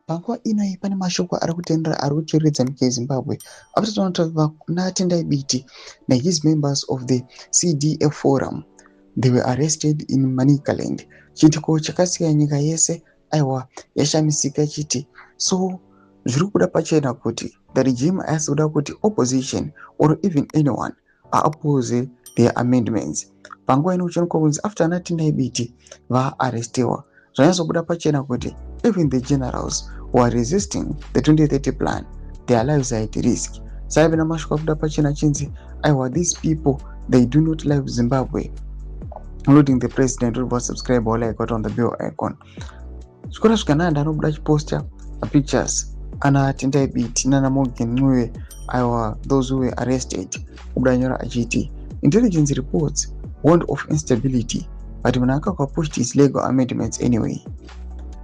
Panguva inoyi pane mashoko ari kutendera ari kucheredza nyika yeZimbabwe. After taunotava naTendai Biti his members of the CDF Forum, they were arrested in Manicaland. Chiitiko chakasiya nyika yese aiwa yashamisika chiti so zviri kuda pachena kuti the regime has kuda kuti opposition or even anyone oppose their amendments. Panguva ino uchiwanikwa kunzi after naTendai Biti vaarestiwa zvanyatsobuda pachena kuti even the generals who are resisting the 2030 plan, their lives are at risk. Saive namashoko akuda pachena chinzi aiwa these people they do not love Zimbabwe, including the president who was subscribe all I got on the bill icon. Zvikora zvikananda anobuda chiposta pictures ana Tendai Biti nana Morgan Ncube aiwa those who were arrested. Obuda nyora achiti intelligence reports warned of instability but Mnangagwa pushed his legal amendments anyway.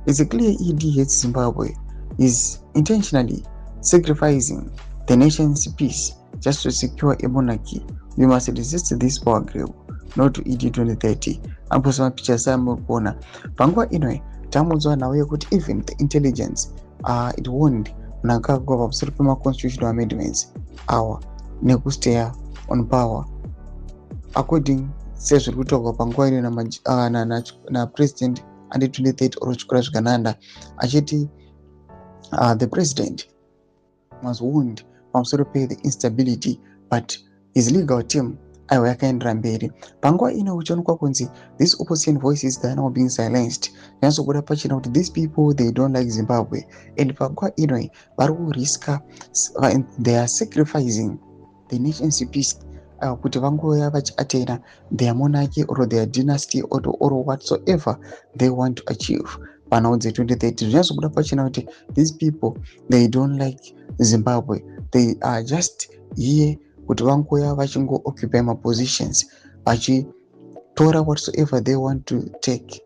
It's a clear ED hates Zimbabwe is intentionally sacrificing the nation's peace just to secure a monarchy. We must resist this power grab, not to ED 2030. Amposema picha samu kuona panguva inoyi tamudzwa nawo kuti even the intelligence it warned Mnangagwa pamusoro pema-constitutional amendments awa nekustay on power according sezviri kutaurwa panguva ino napresident under 2030 oro chikora zvikananda achiti the president was warned pamusoro the instability but his legal team aiwa yakaendera mberi. Panguva ino uchiwanikwa kunzi these opposition voices they are now being silenced. Zvinatsobuda pachena kuti these people they don't like Zimbabwe and panguva ino vari kuriska they are sacrificing the nation's peace kuti vangouya vachiattain their monarchy or their dynasty or whatsoever they want to achieve panhau dze2030. Zvinatsobuda pachena kuti these people they don't like Zimbabwe, they are just here kuti vangouya vachingo occupy my positions vachitora whatsoever they want to take,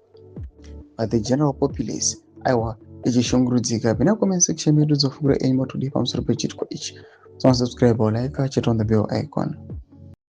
but the general populace aiwa ichishungurudzika. Pina comment section medu dzofungura enyu matodi pamusoro pechiitiko ichi. Subscribe or like, check on the bell icon.